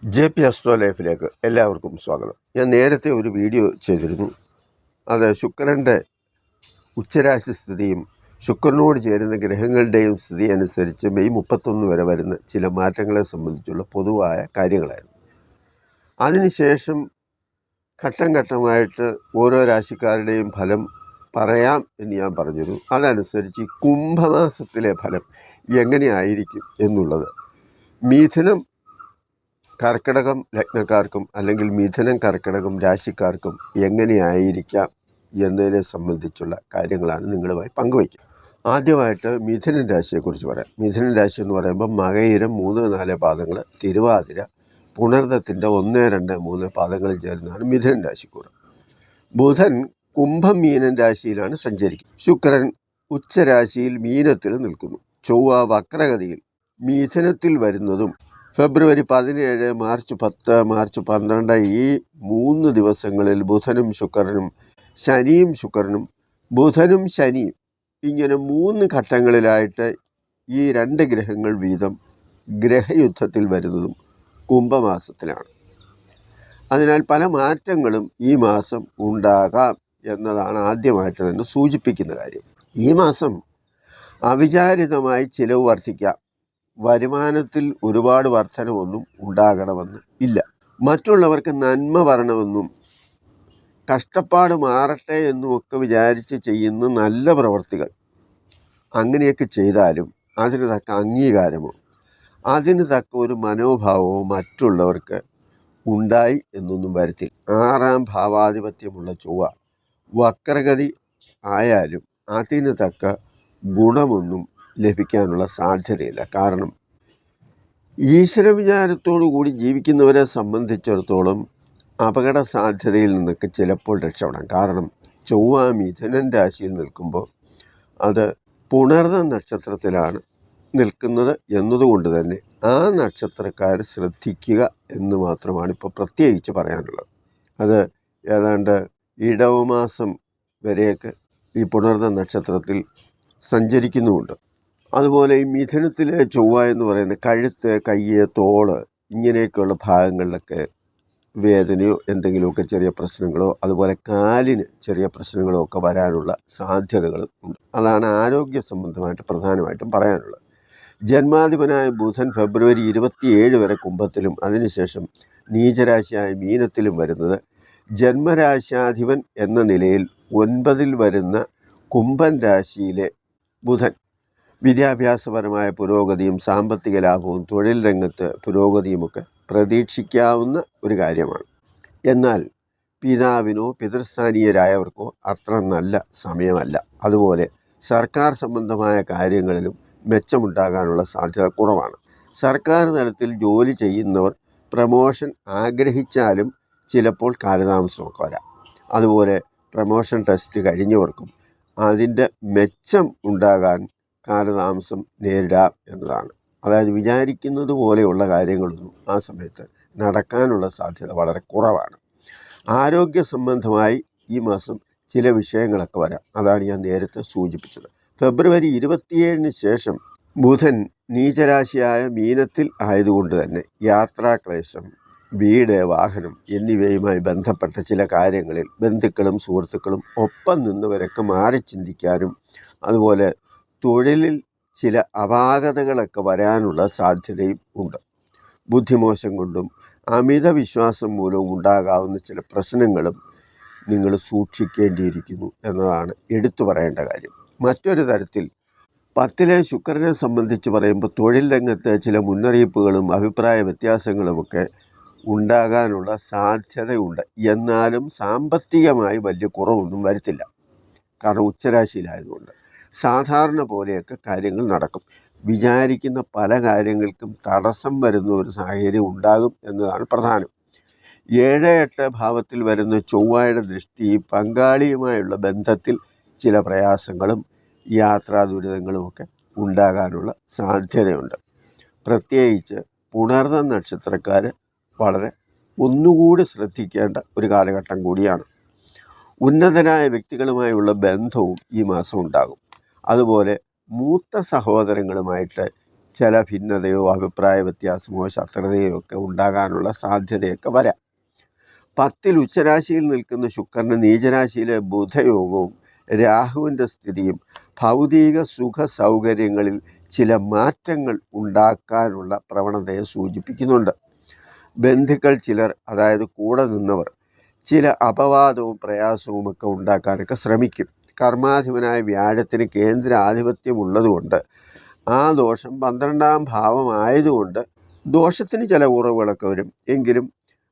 JP astro ലൈഫിലേക്ക് എല്ലാവർക്കും സ്വാഗതം. ഞാൻ നേരത്തെ ഒരു വീഡിയോ ചെയ്തിരുന്നു. അത് ശുക്രൻ്റെ ഉച്ചരാശി സ്ഥിതിയും ശുക്രനോട് ചേരുന്ന ഗ്രഹങ്ങളുടെയും സ്ഥിതി അനുസരിച്ച് മെയ് 31 വരെ വരുന്ന ചില മാറ്റങ്ങളെ സംബന്ധിച്ചുള്ള പൊതുവായ കാര്യങ്ങളായിരുന്നു. അതിനുശേഷം ഘട്ടം ഘട്ടമായിട്ട് ഓരോ രാശിക്കാരുടെയും ഫലം പറയാം എന്ന് ഞാൻ പറഞ്ഞിരുന്നു. അതനുസരിച്ച് കുംഭമാസത്തിലെ ഫലം എങ്ങനെയായിരിക്കും എന്നുള്ളത് മിഥുനം കർക്കിടകം ലഗ്നക്കാർക്കും അല്ലെങ്കിൽ മിഥുനം കർക്കിടകം രാശിക്കാർക്കും എങ്ങനെയായിരിക്കാം എന്നതിനെ സംബന്ധിച്ചുള്ള കാര്യങ്ങളാണ് നിങ്ങളുമായി പങ്കുവയ്ക്കുക. ആദ്യമായിട്ട് മിഥുനൻ രാശിയെക്കുറിച്ച് പറയാം. മിഥുനൻ രാശി എന്ന് പറയുമ്പോൾ മകയിരം 3-4 പാദങ്ങൾ, തിരുവാതിര, പുണർദത്തിൻ്റെ 1-2-3 പാദങ്ങളിൽ ചേരുന്നതാണ് മിഥുനൻ രാശിക്കൂടെ. ബുധൻ കുംഭം മീനൻ രാശിയിലാണ് സഞ്ചരിക്കുന്നത്. ശുക്രൻ ഉച്ചരാശിയിൽ മീനത്തിൽ നിൽക്കുന്നു. ചൊവ്വ വക്രഗതിയിൽ മിഥുനത്തിൽ വരുന്നതും ഫെബ്രുവരി 17, മാർച്ച് 10, മാർച്ച് 12 ഈ 3 ദിവസങ്ങളിൽ ബുധനും ശുക്രനും, ശനിയും ശുക്രനും, ബുധനും ശനിയും ഇങ്ങനെ 3 ഘട്ടങ്ങളിലായിട്ട് ഈ 2 ഗ്രഹങ്ങൾ വീതം ഗ്രഹയുദ്ധത്തിൽ വരുന്നതും കുംഭമാസത്തിലാണ്. അതിനാൽ പല മാറ്റങ്ങളും ഈ മാസം ഉണ്ടാകാം എന്നതാണ് ആദ്യമായിട്ട് തന്നെ സൂചിപ്പിക്കുന്ന കാര്യം. ഈ മാസം അവിചാരിതമായി ചിലവ് വർദ്ധിക്കാം. വരുമാനത്തിൽ ഒരുപാട് വർധനമൊന്നും ഉണ്ടാകണമെന്ന് ഇല്ല. മറ്റുള്ളവർക്ക് നന്മ വരണമെന്നും കഷ്ടപ്പാട് മാറട്ടെ എന്നുമൊക്കെ വിചാരിച്ച് ചെയ്യുന്ന നല്ല പ്രവർത്തികൾ അങ്ങനെയൊക്കെ ചെയ്താലും അതിന് തക്ക അംഗീകാരമോ അതിന് തക്ക ഒരു മനോഭാവമോ മറ്റുള്ളവർക്ക് ഉണ്ടായി എന്നൊന്നും വരത്തില്ല. 6ാം ഭാവാധിപത്യമുള്ള ചൊവ്വ വക്രഗതി ആയാലും അതിന് തക്ക ഗുണമൊന്നും ലഭിക്കാനുള്ള സാധ്യതയില്ല. കാരണം ഈശ്വര വിചാരത്തോടു കൂടി ജീവിക്കുന്നവരെ സംബന്ധിച്ചിടത്തോളം അപകട സാധ്യതയിൽ നിന്നൊക്കെ ചിലപ്പോൾ രക്ഷപ്പെടാം. കാരണം ചൊവ്വ മിഥുനൻ രാശിയിൽ നിൽക്കുമ്പോൾ അത് പുണർദ നക്ഷത്രത്തിലാണ് നിൽക്കുന്നത് എന്നതുകൊണ്ട് തന്നെ ആ നക്ഷത്രക്കാർ ശ്രദ്ധിക്കുക എന്ന് മാത്രമാണ് ഇപ്പോൾ പ്രത്യേകിച്ച് പറയാനുള്ളത്. അത് ഏതാണ്ട് ഇടവമാസം വരെയൊക്കെ ഈ പുണർദ നക്ഷത്രത്തിൽ സഞ്ചരിക്കുന്നുമുണ്ട്. അതുപോലെ ഈ മിഥുനത്തിലെ ചൊവ്വ എന്ന് പറയുന്നത് കഴുത്ത്, കയ്യ്, തോള് ഇങ്ങനെയൊക്കെയുള്ള ഭാഗങ്ങളിലൊക്കെ വേദനയോ എന്തെങ്കിലുമൊക്കെ ചെറിയ പ്രശ്നങ്ങളോ അതുപോലെ കാലിന് ചെറിയ പ്രശ്നങ്ങളോ ഒക്കെ വരാനുള്ള സാധ്യതകളും ഉണ്ട്. അതാണ് ആരോഗ്യ സംബന്ധമായിട്ട് പ്രധാനമായിട്ടും പറയാനുള്ളത്. ജന്മാധിപനായ ബുധൻ ഫെബ്രുവരി 27 വരെ കുംഭത്തിലും അതിനുശേഷം നീചരാശിയായ മീനത്തിലും വരുന്നത് ജന്മരാശാധിപൻ എന്ന നിലയിൽ 9-ൽ വരുന്ന കുംഭൻ രാശിയിലെ ബുധൻ വിദ്യാഭ്യാസപരമായ പുരോഗതിയും സാമ്പത്തിക ലാഭവും തൊഴിൽ രംഗത്ത് പുരോഗതിയുമൊക്കെ പ്രതീക്ഷിക്കാവുന്ന ഒരു കാര്യമാണ്. എന്നാൽ പിതാവിനോ പിതൃസ്ഥാനീയരായവർക്കോ അത്ര നല്ല സമയമല്ല. അതുപോലെ സർക്കാർ സംബന്ധമായ കാര്യങ്ങളിലും മെച്ചമുണ്ടാകാനുള്ള സാധ്യത കുറവാണ്. സർക്കാർ തലത്തിൽ ജോലി ചെയ്യുന്നവർ പ്രമോഷൻ ആഗ്രഹിച്ചാലും ചിലപ്പോൾ കാലതാമസമൊക്കെ വരാം. അതുപോലെ പ്രമോഷൻ ടെസ്റ്റ് കഴിഞ്ഞവർക്കും അതിൻ്റെ മെച്ചം ഉണ്ടാകാൻ കാലതാമസം നേരിടാം എന്നതാണ്. അതായത് വിചാരിക്കുന്നത് പോലെയുള്ള കാര്യങ്ങളൊന്നും ആ സമയത്ത് നടക്കാനുള്ള സാധ്യത വളരെ കുറവാണ്. ആരോഗ്യ സംബന്ധമായി ഈ മാസം ചില വിഷയങ്ങളൊക്കെ വരാം. അതാണ് ഞാൻ നേരത്തെ സൂചിപ്പിച്ചത്. ഫെബ്രുവരി 27-ന് ശേഷം ബുധൻ നീചരാശിയായ മീനത്തിൽ ആയതുകൊണ്ട് തന്നെ യാത്രാക്ലേശം, വീട്, വാഹനം എന്നിവയുമായി ബന്ധപ്പെട്ട ചില കാര്യങ്ങളിൽ ബന്ധുക്കളും സുഹൃത്തുക്കളും ഒപ്പം നിന്നവരൊക്കെ മാറി ചിന്തിക്കാനും അതുപോലെ തൊഴിലിൽ ചില അപാകതകളൊക്കെ വരാനുള്ള സാധ്യതയും ഉണ്ട്. ബുദ്ധിമോശം കൊണ്ടും അമിത വിശ്വാസം മൂലവും ഉണ്ടാകാവുന്ന ചില പ്രശ്നങ്ങളും നിങ്ങൾ സൂക്ഷിക്കേണ്ടിയിരിക്കുന്നു എന്നതാണ് എടുത്തു പറയേണ്ട കാര്യം. മറ്റൊരു തരത്തിൽ 10-ലെ ശുക്രനെ സംബന്ധിച്ച് പറയുമ്പോൾ തൊഴിൽ രംഗത്ത് ചില മുന്നറിയിപ്പുകളും അഭിപ്രായ വ്യത്യാസങ്ങളുമൊക്കെ ഉണ്ടാകാനുള്ള സാധ്യതയുണ്ട്. എന്നാലും സാമ്പത്തികമായി വലിയ കുറവൊന്നും വരത്തില്ല. കാരണം ഉച്ചരാശിയിലായതുകൊണ്ട് സാധാരണ പോലെയൊക്കെ കാര്യങ്ങൾ നടക്കും. വിചാരിക്കുന്ന പല കാര്യങ്ങൾക്കും തടസ്സം വരുന്ന ഒരു സാഹചര്യം ഉണ്ടാകും എന്നതാണ് പ്രധാനം. 7-8 ഭാവത്തിൽ വരുന്ന ചൊവ്വയുടെ ദൃഷ്ടി പങ്കാളിയുമായുള്ള ബന്ധത്തിൽ ചില പ്രയാസങ്ങളും യാത്രാ ദുരിതങ്ങളുമൊക്കെ ഉണ്ടാകാനുള്ള സാധ്യതയുണ്ട്. പ്രത്യേകിച്ച് പുണർദ നക്ഷത്രക്കാർ വളരെ ഒന്നുകൂടി ശ്രദ്ധിക്കേണ്ട ഒരു കാലഘട്ടം കൂടിയാണ്. ഉന്നതരായ വ്യക്തികളുമായുള്ള ബന്ധവും ഈ മാസം ഉണ്ടാകും. അതുപോലെ മൂത്ത സഹോദരങ്ങളുമായിട്ട് ചില ഭിന്നതയോ അഭിപ്രായ വ്യത്യാസമോ ശത്രുതയോ ഒക്കെ ഉണ്ടാകാനുള്ള സാധ്യതയൊക്കെ വരാം. 10 ഉച്ചരാശിയിൽ നിൽക്കുന്ന ശുക്രന് നീചരാശിയിലെ ബുധയോഗവും രാഹുവിൻ്റെ സ്ഥിതിയും ഭൗതിക സുഖ സൗകര്യങ്ങളിൽ ചില മാറ്റങ്ങൾ ഉണ്ടാക്കാനുള്ള പ്രവണതയെ സൂചിപ്പിക്കുന്നുണ്ട്. ബന്ധുക്കൾ ചിലർ, അതായത് കൂടെ നിന്നവർ, ചില അപവാദവും പ്രയാസവും ഒക്കെ ഉണ്ടാക്കാനൊക്കെ ശ്രമിക്കും. കർമാധിപനായ വ്യാഴത്തിന് കേന്ദ്ര ആധിപത്യം ഉള്ളതുകൊണ്ട് ആ ദോഷം 12ാം ഭാവമായതുകൊണ്ട് ദോഷത്തിന് ചില കുറവുകളൊക്കെ വരും. എങ്കിലും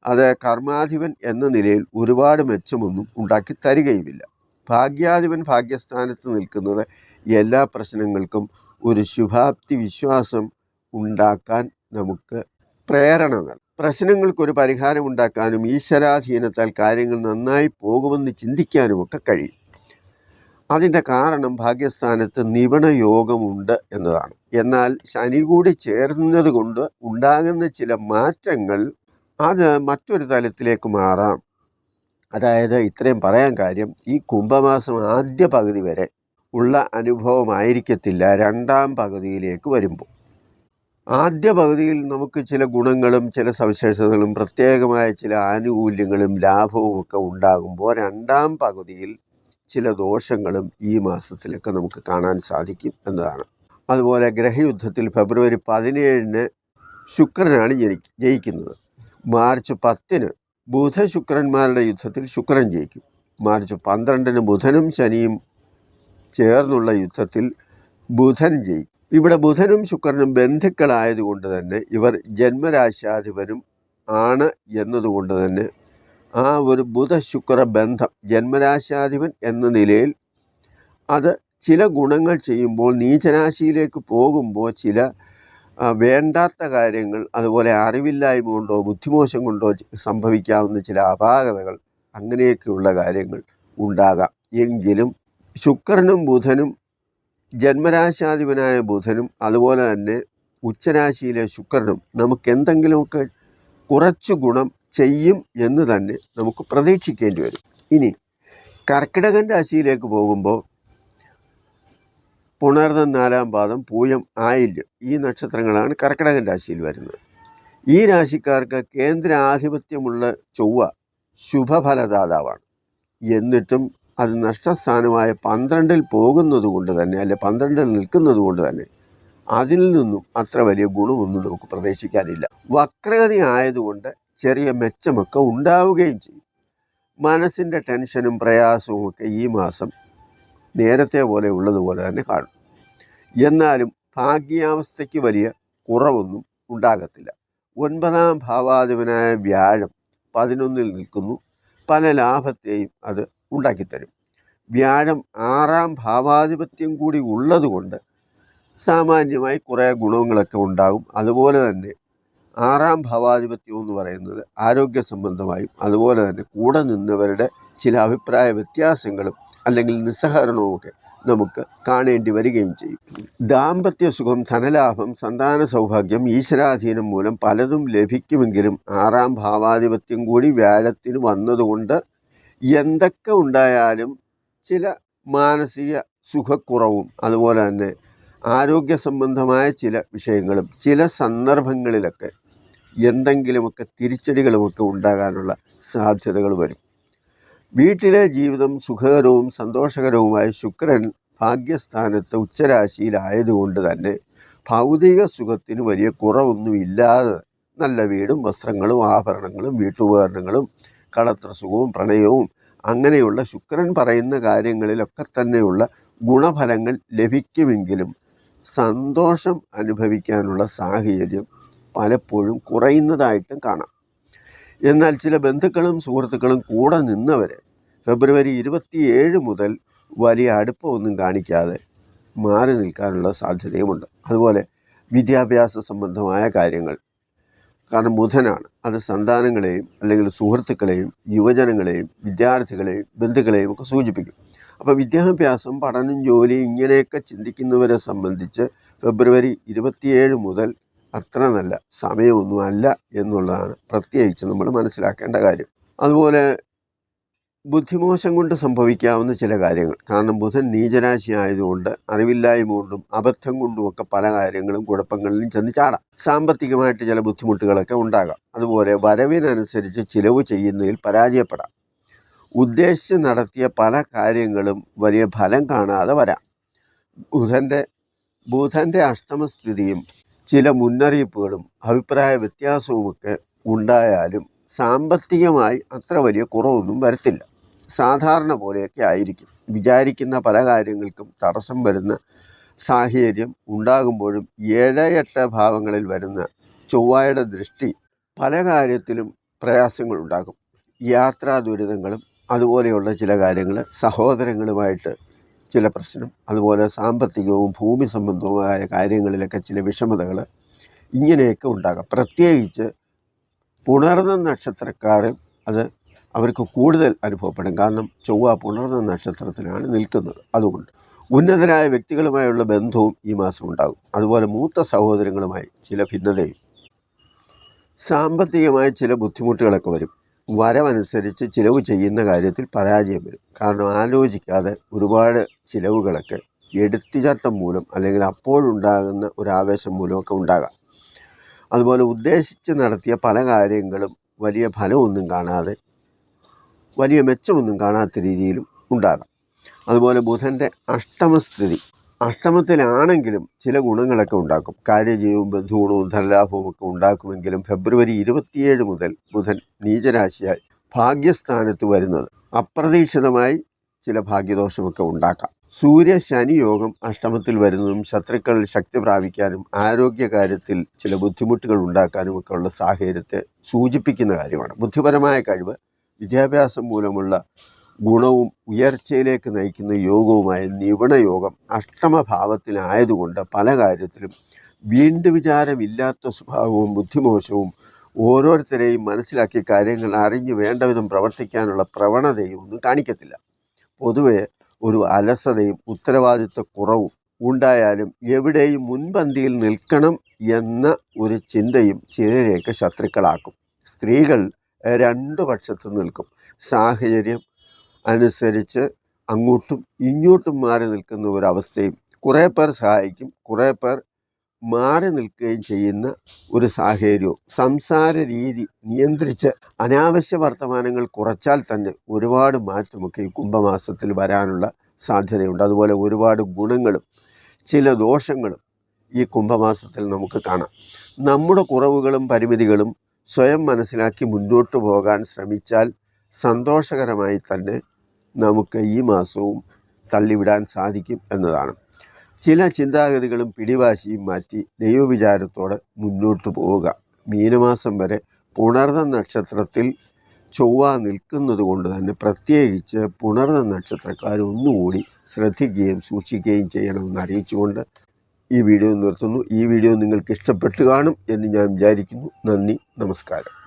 അത് കർമാധിപൻ എന്ന നിലയിൽ ഒരുപാട് മെച്ചമൊന്നും ഉണ്ടാക്കി തരികയുമില്ല. ഭാഗ്യാധിപൻ ഭാഗ്യസ്ഥാനത്ത് നിൽക്കുന്നത് എല്ലാ പ്രശ്നങ്ങൾക്കും ഒരു ശുഭാപ്തി വിശ്വാസം ഉണ്ടാക്കാൻ നമുക്ക് പ്രേരണ നൽകും. പ്രശ്നങ്ങൾക്കൊരു പരിഹാരം ഉണ്ടാക്കാനും ഈശ്വരാധീനത്താൽ കാര്യങ്ങൾ നന്നായി പോകുമെന്ന് ചിന്തിക്കാനുമൊക്കെ കഴിയും. അതിൻ്റെ കാരണം ഭാഗ്യസ്ഥാനത്ത് നിപണയോഗമുണ്ട് എന്നതാണ്. എന്നാൽ ശനി കൂടി ചേർന്നത് കൊണ്ട് ഉണ്ടാകുന്ന ചില മാറ്റങ്ങൾ അത് മറ്റൊരു തലത്തിലേക്ക് മാറാം. അതായത് ഇത്രയും പറയാൻ കാര്യം, ഈ കുംഭമാസം ആദ്യ പകുതി വരെ ഉള്ള അനുഭവമായിരിക്കത്തില്ല 2ാം പകുതിയിലേക്ക് വരുമ്പോൾ. ആദ്യ പകുതിയിൽ നമുക്ക് ചില ഗുണങ്ങളും ചില സവിശേഷതകളും പ്രത്യേകമായ ചില ആനുകൂല്യങ്ങളും ലാഭവും ഒക്കെ ഉണ്ടാകുമ്പോൾ 2ാം പകുതിയിൽ ചില ദോഷങ്ങളും ഈ മാസത്തിലൊക്കെ നമുക്ക് കാണാൻ സാധിക്കും എന്നതാണ്. അതുപോലെ ഗ്രഹയുദ്ധത്തിൽ ഫെബ്രുവരി 17 ശുക്രനാണ് ജയിക്കുന്നത്. മാർച്ച് 10 ബുധ ശുക്രന്മാരുടെ യുദ്ധത്തിൽ ശുക്രൻ ജയിക്കും. മാർച്ച് 12 ബുധനും ശനിയും ചേർന്നുള്ള യുദ്ധത്തിൽ ബുധൻ ജയിക്കും. ഇവിടെ ബുധനും ശുക്രനും ബന്ധുക്കളായതുകൊണ്ട് തന്നെ ഇവർ ജന്മരാശാധിപനും ആണ് എന്നതുകൊണ്ട് തന്നെ ആ ഒരു ബുധ-ശുക്ര ബന്ധം ജന്മരാശാധിപൻ എന്ന നിലയിൽ അത് ചില ഗുണങ്ങൾ ചെയ്യുമ്പോൾ നീചരാശിയിലേക്ക് പോകുമ്പോൾ ചില വേണ്ടാത്ത കാര്യങ്ങൾ, അതുപോലെ അറിവില്ലായ്മ കൊണ്ടോ ബുദ്ധിമോശം കൊണ്ടോ സംഭവിക്കാവുന്ന ചില അപാകതകൾ, അങ്ങനെയൊക്കെയുള്ള കാര്യങ്ങൾ ഉണ്ടാകാം. എങ്കിലും ശുക്രനും ബുധനും, ജന്മരാശാധിപനായ ബുധനും അതുപോലെ തന്നെ ഉച്ചരാശിയിലെ ശുക്രനും നമുക്ക് എന്തെങ്കിലുമൊക്കെ കുറച്ച് ഗുണം ചെയ്യും എന്ന് തന്നെ നമുക്ക് പ്രതീക്ഷിക്കേണ്ടി വരും. ഇനി കർക്കിടകൻ രാശിയിലേക്ക് പോകുമ്പോൾ പുണർദം 4ാം പാദം, പൂയം, ആയില്യം ഈ നക്ഷത്രങ്ങളാണ് കർക്കിടകൻ രാശിയിൽ വരുന്നത്. ഈ രാശിക്കാർക്ക് കേന്ദ്ര ആധിപത്യമുള്ള ചൊവ്വ ശുഭഫലദാതാവാണ്. എന്നിട്ടും അത് നഷ്ടസ്ഥാനമായ 12ൽ പോകുന്നത് കൊണ്ട് തന്നെ, അല്ലെ 12ൽ നിൽക്കുന്നത് കൊണ്ട് തന്നെ അതിൽ നിന്നും അത്ര വലിയ ഗുണമൊന്നും നമുക്ക് പ്രതീക്ഷിക്കാനില്ല. വക്രഗതി ആയതുകൊണ്ട് ചെറിയ മെച്ചമൊക്കെ ഉണ്ടാവുകയും ചെയ്യും. മനസ്സിൻ്റെ ടെൻഷനും പ്രയാസവും ഒക്കെ ഈ മാസം നേരത്തെ പോലെ ഉള്ളതുപോലെ തന്നെ കാണും. എന്നാലും ഭാഗ്യാവസ്ഥയ്ക്ക് വലിയ കുറവൊന്നും ഉണ്ടാകത്തില്ല. 9ാം ഭാവാധിപനായ വ്യാഴം 11ൽ നിൽക്കുന്നു. പല ലാഭത്തെയും അത് ഉണ്ടാക്കിത്തരും. വ്യാഴം 6ാം ഭാവാധിപത്യം കൂടി ഉള്ളതുകൊണ്ട് സാമാന്യമായി കുറേ ഗുണങ്ങളൊക്കെ ഉണ്ടാകും. അതുപോലെ തന്നെ 6ാം ഭാവാധിപത്യം എന്ന് പറയുന്നത് ആരോഗ്യ സംബന്ധമായും അതുപോലെ തന്നെ കൂടെ നിന്നവരുടെ ചില അഭിപ്രായ വ്യത്യാസങ്ങളും അല്ലെങ്കിൽ നിസ്സഹകരണവുമൊക്കെ നമുക്ക് കാണേണ്ടി വരികയും ചെയ്യും. ദാമ്പത്യ സുഖം, ധനലാഭം, സന്താന സൗഭാഗ്യം, ഈശ്വരാധീനം മൂലം പലതും ലഭിക്കുമെങ്കിലും 6ാം ഭാവാധിപത്യം കൂടി വ്യാഴത്തിന് വന്നതുകൊണ്ട് എന്തൊക്കെ ഉണ്ടായാലും ചില മാനസിക സുഖക്കുറവും അതുപോലെ തന്നെ ആരോഗ്യ സംബന്ധമായ ചില വിഷയങ്ങളും ചില സന്ദർഭങ്ങളിലൊക്കെ എന്തെങ്കിലുമൊക്കെ തിരിച്ചടികളുമൊക്കെ ഉണ്ടാകാനുള്ള സാധ്യതകൾ വരും. വീട്ടിലെ ജീവിതം സുഖകരവും സന്തോഷകരവുമായ ശുക്രൻ ഭാഗ്യസ്ഥാനത്ത് ഉച്ചരാശിയിലായതുകൊണ്ട് തന്നെ ഭൗതിക സുഖത്തിന് വലിയ കുറവൊന്നുമില്ലാതെ നല്ല വീടും വസ്ത്രങ്ങളും ആഭരണങ്ങളും വീട്ടുപകരണങ്ങളും കളത്രസുഖവും പ്രണയവും അങ്ങനെയുള്ള ശുക്രൻ പറയുന്ന കാര്യങ്ങളിലൊക്കെ തന്നെയുള്ള ഗുണഫലങ്ങൾ ലഭിക്കുമെങ്കിലും സന്തോഷം അനുഭവിക്കാനുള്ള സാഹചര്യം പലപ്പോഴും കുറയുന്നതായിട്ടും കാണാം. എന്നാൽ ചില ബന്ധുക്കളും സുഹൃത്തുക്കളും കൂടെ നിന്നവരെ ഫെബ്രുവരി 27 മുതൽ വലിയ അടുപ്പമൊന്നും കാണിക്കാതെ മാറി നിൽക്കാനുള്ള സാധ്യതയുമുണ്ട്. അതുപോലെ വിദ്യാഭ്യാസ സംബന്ധമായ കാര്യങ്ങൾ, കാരണം ബുധനാണ്, അത് സന്താനങ്ങളെയും അല്ലെങ്കിൽ സുഹൃത്തുക്കളെയും യുവജനങ്ങളെയും വിദ്യാർത്ഥികളെയും ബന്ധുക്കളെയും ഒക്കെ സൂചിപ്പിക്കും. അപ്പോൾ വിദ്യാഭ്യാസം, പഠനം, ജോലി ഇങ്ങനെയൊക്കെ ചിന്തിക്കുന്നവരെ സംബന്ധിച്ച് ഫെബ്രുവരി 27 മുതൽ അത്ര നല്ല സമയമൊന്നും അല്ല എന്നുള്ളതാണ് പ്രത്യേകിച്ച് നമ്മൾ മനസ്സിലാക്കേണ്ട കാര്യം. അതുപോലെ ബുദ്ധിമോശം കൊണ്ട് സംഭവിക്കാവുന്ന ചില കാര്യങ്ങൾ. കാരണം ബുധൻ നീചരാശി ആയതുകൊണ്ട് അറിവില്ലായ്മ കൊണ്ടും അബദ്ധം കൊണ്ടുമൊക്കെ പല കാര്യങ്ങളും കുഴപ്പങ്ങളിലും ചെന്ന് ചാടാം. സാമ്പത്തികമായിട്ട് ചില ബുദ്ധിമുട്ടുകളൊക്കെ ഉണ്ടാകാം. അതുപോലെ വരവിനനുസരിച്ച് ചിലവ് ചെയ്യുന്നതിൽ പരാജയപ്പെടാം. ഉദ്ദേശിച്ച് നടത്തിയ പല കാര്യങ്ങളും വലിയ ഫലം കാണാതെ വരാം. ബുധൻ്റെ അഷ്ടമസ്ഥിതിയും ചില മുന്നറിയിപ്പുകളും അഭിപ്രായ വ്യത്യാസവുമൊക്കെ ഉണ്ടായാലും സാമ്പത്തികമായി അത്ര വലിയ കുറവൊന്നും വരത്തില്ല. സാധാരണ പോലെയൊക്കെ ആയിരിക്കും. വിചാരിക്കുന്ന പല കാര്യങ്ങൾക്കും തടസ്സം വരുന്ന സാഹചര്യം ഉണ്ടാകുമ്പോഴും 7-8 ഭാവങ്ങളിൽ വരുന്ന ചൊവ്വയുടെ ദൃഷ്ടി പല കാര്യത്തിലും പ്രയാസങ്ങളുണ്ടാകും. യാത്രാ ദുരിതങ്ങളും അതുപോലെയുള്ള ചില കാര്യങ്ങൾ, സഹോദരങ്ങളുമായിട്ട് ചില പ്രശ്നം, അതുപോലെ സാമ്പത്തികവും ഭൂമി സംബന്ധവുമായ കാര്യങ്ങളിലൊക്കെ ചില വിഷമതകൾ ഇങ്ങനെയൊക്കെ ഉണ്ടാകാം. പ്രത്യേകിച്ച് പുണർന്ന നക്ഷത്രക്കാർ അത് അവർക്ക് കൂടുതൽ അനുഭവപ്പെടും. കാരണം ചൊവ്വ പുണർന്ന നക്ഷത്രത്തിലാണ് നിൽക്കുന്നത്. അതുകൊണ്ട് ഉന്നതരായ വ്യക്തികളുമായുള്ള ബന്ധവും ഈ മാസം ഉണ്ടാകും. അതുപോലെ മൂത്ത സഹോദരങ്ങളുമായി ചില ഭിന്നതയും. സാമ്പത്തികമായി ചില ബുദ്ധിമുട്ടുകളൊക്കെ വരും. വരവനുസരിച്ച് ചിലവ് ചെയ്യുന്ന കാര്യത്തിൽ പരാജയം വരും. കാരണം ആലോചിക്കാതെ ഒരുപാട് ചിലവുകളൊക്കെ എടുത്തുചാട്ടം മൂലം അല്ലെങ്കിൽ അപ്പോഴുണ്ടാകുന്ന ഒരു ആവേശം മൂലമൊക്കെ ഉണ്ടാകാം. അതുപോലെ ഉദ്ദേശിച്ച് നടത്തിയ പല കാര്യങ്ങളും വലിയ ഫലമൊന്നും കാണാതെ, വലിയ മെച്ചമൊന്നും കാണാത്ത രീതിയിലും ഉണ്ടാകാം. അതുപോലെ ബുധൻ്റെ അഷ്ടമസ്ഥിതി, അഷ്ടമത്തിലാണെങ്കിലും ചില ഗുണങ്ങളൊക്കെ ഉണ്ടാക്കും. കാര്യജീവവും ബന്ധുഗുണവും ധനലാഭവും ഒക്കെ ഉണ്ടാക്കുമെങ്കിലും ഫെബ്രുവരി 27 മുതൽ ബുധൻ നീചരാശിയായി ഭാഗ്യസ്ഥാനത്ത് വരുന്നത് അപ്രതീക്ഷിതമായി ചില ഭാഗ്യദോഷമൊക്കെ ഉണ്ടാക്കാം. സൂര്യ ശനി യോഗം അഷ്ടമത്തിൽ വരുന്നതും ശത്രുക്കൾ ശക്തി പ്രാപിക്കാനും ആരോഗ്യകാര്യത്തിൽ ചില ബുദ്ധിമുട്ടുകൾ ഉണ്ടാക്കാനും ഒക്കെ ഉള്ള സാഹചര്യത്തെ സൂചിപ്പിക്കുന്ന കാര്യമാണ്. ബുദ്ധിപരമായ കഴിവ്, വിദ്യാഭ്യാസം മൂലമുള്ള ഗുണവും ഉയർച്ചയിലേക്ക് നയിക്കുന്ന യോഗവുമായ നിപുണയോഗം അഷ്ടമഭാവത്തിലായതുകൊണ്ട് പല കാര്യത്തിലും വീണ്ടും വിചാരമില്ലാത്ത സ്വഭാവവും ബുദ്ധിമോശവും ഓരോരുത്തരെയും മനസ്സിലാക്കിയ കാര്യങ്ങൾ അറിഞ്ഞ് വേണ്ട വിധം പ്രവർത്തിക്കാനുള്ള പ്രവണതയും ഒന്നും കാണിക്കത്തില്ല. പൊതുവെ ഒരു അലസതയും ഉത്തരവാദിത്വക്കുറവും ഉണ്ടായാലും എവിടെയും മുൻപന്തിയിൽ നിൽക്കണം എന്ന ഒരു ചിന്തയും ചിലരെയൊക്കെ ശത്രുക്കളാക്കും. സ്ത്രീകൾ 2 പക്ഷത്ത് നിൽക്കും. സാഹചര്യം അനുസരിച്ച് അങ്ങോട്ടും ഇങ്ങോട്ടും മാറി നിൽക്കുന്ന ഒരവസ്ഥയും, കുറേ പേർ സഹായിക്കും, കുറേ പേർ മാറി നിൽക്കുകയും ചെയ്യുന്ന ഒരു സാഹചര്യവും. സംസാര രീതി നിയന്ത്രിച്ച് അനാവശ്യ വർത്തമാനങ്ങൾ കുറച്ചാൽ തന്നെ ഒരുപാട് മാറ്റമൊക്കെ ഈ കുംഭമാസത്തിൽ വരാനുള്ള സാധ്യതയുണ്ട്. അതുപോലെ ഒരുപാട് ഗുണങ്ങളും ചില ദോഷങ്ങളും ഈ കുംഭമാസത്തിൽ നമുക്ക് കാണാം. നമ്മുടെ കുറവുകളും പരിമിതികളും സ്വയം മനസ്സിലാക്കി മുന്നോട്ട് പോകാൻ ശ്രമിച്ചാൽ സന്തോഷകരമായി തന്നെ നമുക്ക് ഈ മാസവും തള്ളിവിടാൻ സാധിക്കും എന്നതാണ്. ചില ചിന്താഗതികളും പിടിവാശിയും മാറ്റി ദൈവവിചാരത്തോടെ മുന്നോട്ട് പോവുക. മീനമാസം വരെ പുണർന്ന നക്ഷത്രത്തിൽ ചൊവ്വ നിൽക്കുന്നത് കൊണ്ട് തന്നെ പ്രത്യേകിച്ച് പുണർന്ന നക്ഷത്രക്കാർ ഒന്നുകൂടി ശ്രദ്ധിക്കുകയും സൂക്ഷിക്കുകയും ചെയ്യണമെന്ന് അറിയിച്ചുകൊണ്ട് ഈ വീഡിയോ നിർത്തുന്നു. ഈ വീഡിയോ നിങ്ങൾക്ക് ഇഷ്ടപ്പെട്ടു കാണും എന്ന് ഞാൻ വിചാരിക്കുന്നു. നന്ദി, നമസ്കാരം.